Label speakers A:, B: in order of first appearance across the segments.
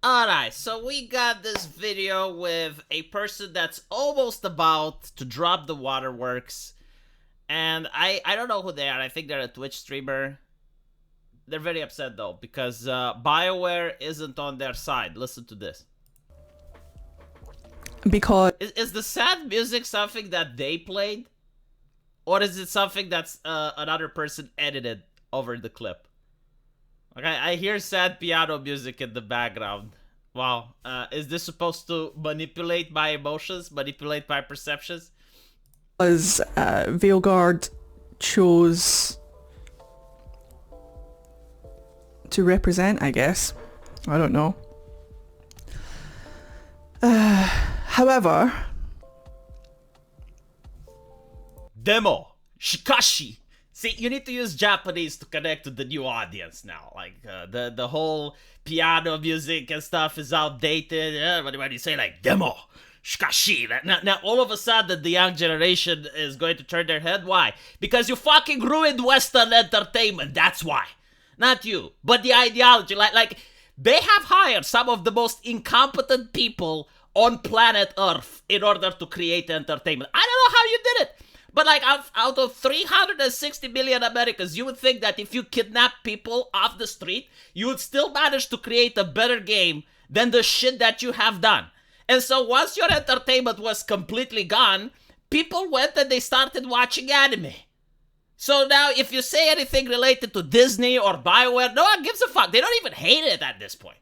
A: Alright, so we got this video with a person that's almost about to drop the waterworks. And I don't know who they are. I think they're a Twitch streamer. They're very upset though, because BioWare isn't on their side. Listen to this.
B: Because
A: Is the sad music something that they played? Or is it something that's another person edited over the clip? Okay, I hear sad piano music in the background. Wow, is this supposed to manipulate my emotions, manipulate my perceptions?
B: Veilguard chose to represent, I guess. I don't know. However,
A: Demo, shikashi. See, you need to use Japanese to connect to the new audience now. Like, the whole piano music and stuff is outdated. When you say, like, demo, shikashi. Now, all of a sudden, the young generation is going to turn their head. Why? Because you fucking ruined Western entertainment. That's why. Not you, but the ideology. Like they have hired some of the most incompetent people on planet Earth in order to create entertainment. I don't know how you did it. But like out of 360 million Americans, you would think that if you kidnap people off the street, you would still manage to create a better game than the shit that you have done. And so once your entertainment was completely gone, people went and they started watching anime. So now if you say anything related to Disney or BioWare, no one gives a fuck. They don't even hate it at this point.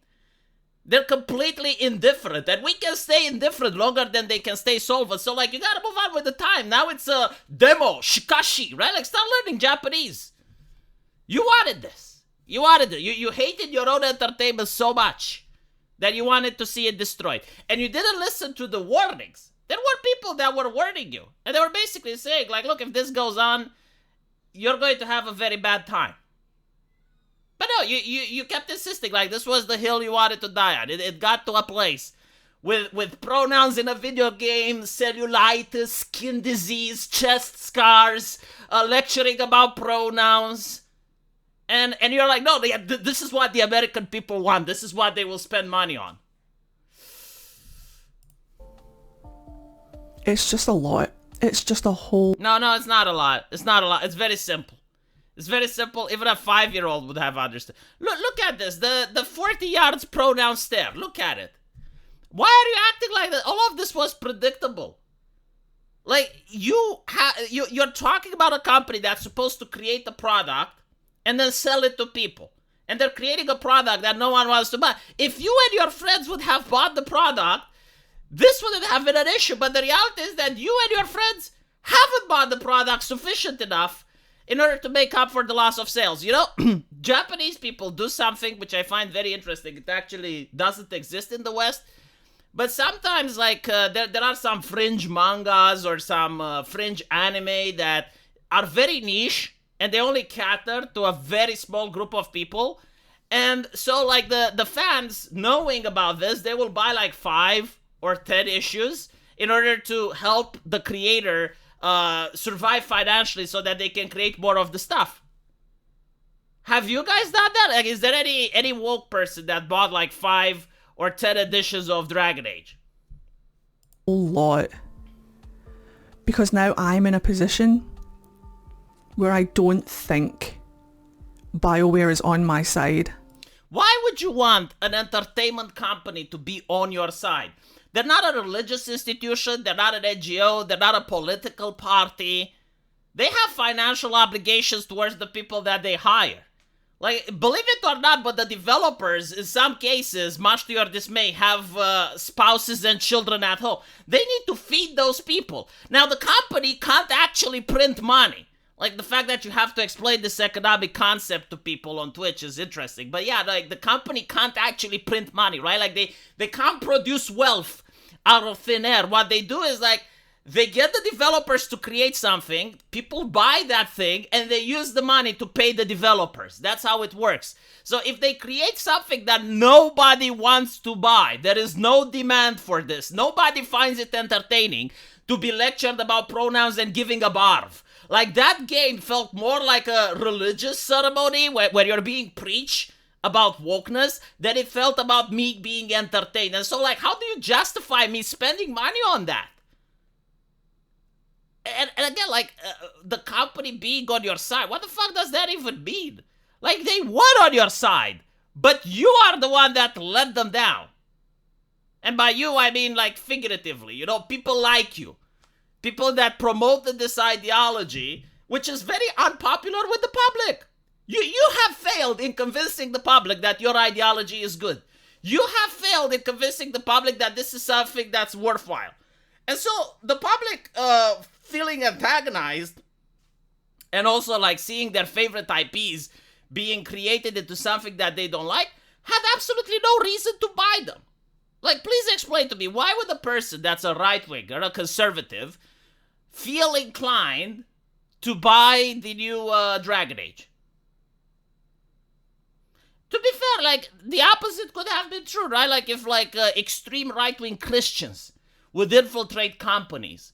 A: They're completely indifferent, and we can stay indifferent longer than they can stay solvent. So, like, you gotta move on with the time. Now it's a demo, shikashi, right? Like, start learning Japanese. You wanted this. You wanted it. You hated your own entertainment so much that you wanted to see it destroyed. And you didn't listen to the warnings. There were people that were warning you. And they were basically saying, like, look, if this goes on, you're going to have a very bad time. But no, you kept insisting, like, this was the hill you wanted to die on. It got to a place with pronouns in a video game, cellulitis, skin disease, chest scars, lecturing about pronouns. And you're like, no, this is what the American people want. This is what they will spend money on.
B: it's just a lot. It's just a whole...
A: No, it's not a lot. It's not a lot. It's very simple. It's very simple. Even a 5-year-old would have understood. Look at this. The 40 yards pronoun stare. Look at it. Why are you acting like that? All of this was predictable. Like, you're talking about a company that's supposed to create a product and then sell it to people. And they're creating a product that no one wants to buy. If you and your friends would have bought the product, this wouldn't have been an issue. But the reality is that you and your friends haven't bought the product sufficient enough in order to make up for the loss of sales. You know, Japanese people do something which I find very interesting. It actually doesn't exist in the West. But sometimes, like, there are some fringe mangas or some fringe anime that are very niche, and they only cater to a very small group of people. And so, like, the fans, knowing about this, they will buy, like, 5 or 10 issues in order to help the creator survive financially so that they can create more of the stuff. Have you guys done that? Like, is there any woke person that bought like 5 or 10 editions of Dragon Age?
B: A lot. Because now I'm in a position where I don't think BioWare is on my side.
A: Why would you want an entertainment company to be on your side? They're not a religious institution, they're not an NGO, they're not a political party. They have financial obligations towards the people that they hire. Like, believe it or not, but the developers, in some cases, much to your dismay, have spouses and children at home. They need to feed those people. Now, the company can't actually print money. Like, the fact that you have to explain this economic concept to people on Twitch is interesting. But yeah, like, the company can't actually print money, right? Like, they can't produce wealth out of thin air. What they do is, like, they get the developers to create something, people buy that thing, and they use the money to pay the developers. That's how it works. So if they create something that nobody wants to buy, there is no demand for this, nobody finds it entertaining to be lectured about pronouns and giving a barf. Like, that game felt more like a religious ceremony where you're being preached about wokeness than it felt about me being entertained. And so, like, how do you justify me spending money on that? And again, like, the company being on your side, what the fuck does that even mean? Like, they were on your side, but you are the one that let them down. And by you, I mean, like, figuratively, you know, people like you. People that promoted this ideology, which is very unpopular with the public. You have failed in convincing the public that your ideology is good. You have failed in convincing the public that this is something that's worthwhile. And so the public feeling antagonized and also like seeing their favorite IPs being created into something that they don't like had absolutely no reason to buy them. Like, please explain to me, why would a person that's a right-winger, a conservative, feel inclined to buy the new Dragon Age? To be fair, like, the opposite could have been true, right? Like, if, like, extreme right-wing Christians would infiltrate companies,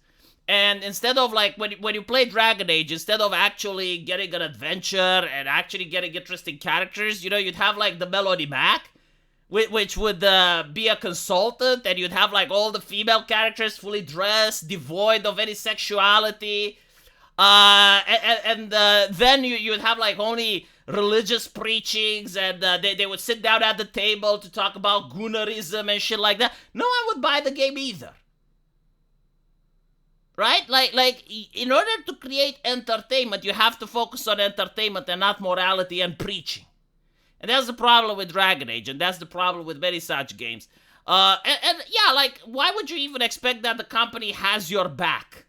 A: and instead of, like, when you play Dragon Age, instead of actually getting an adventure and actually getting interesting characters, you know, you'd have, like, the Melody Mac, which would be a consultant, and you'd have, like, all the female characters fully dressed, devoid of any sexuality, and then you'd have, like, only religious preachings, and they would sit down at the table to talk about goonerism and shit like that. No one would buy the game either. Right? Like, in order to create entertainment, you have to focus on entertainment and not morality and preaching. And that's the problem with Dragon Age, and that's the problem with many such games. And yeah, like, why would you even expect that the company has your back?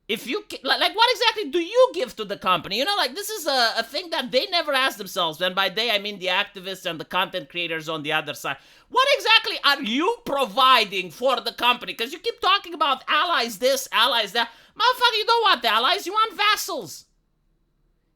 A: If you, like, what exactly do you give to the company? You know, like, this is a thing that they never asked themselves. And by they, I mean the activists and the content creators on the other side. What exactly are you providing for the company? Because you keep talking about allies this, allies that. Motherfucker, you don't want allies, you want vassals.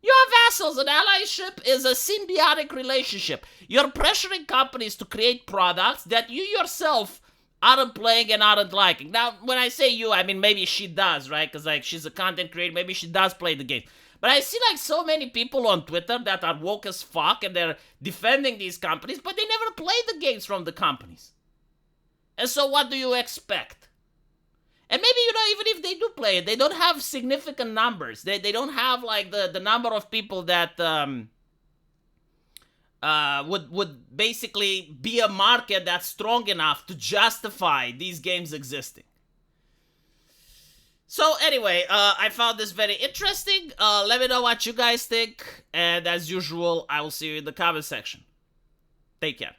A: You are vassals, and allyship is a symbiotic relationship. You're pressuring companies to create products that you yourself aren't playing and aren't liking. Now, when I say you, I mean maybe she does, right? Because, like, she's a content creator, maybe she does play the game. But I see, like, so many people on Twitter that are woke as fuck, and they're defending these companies, but they never play the games from the companies. And so what do you expect? And maybe, you know, even if they do play it, they don't have significant numbers. They don't have, like, the number of people that would basically be a market that's strong enough to justify these games existing. So anyway, I found this very interesting. Let me know what you guys think. And as usual, I will see you in the comment section. Take care.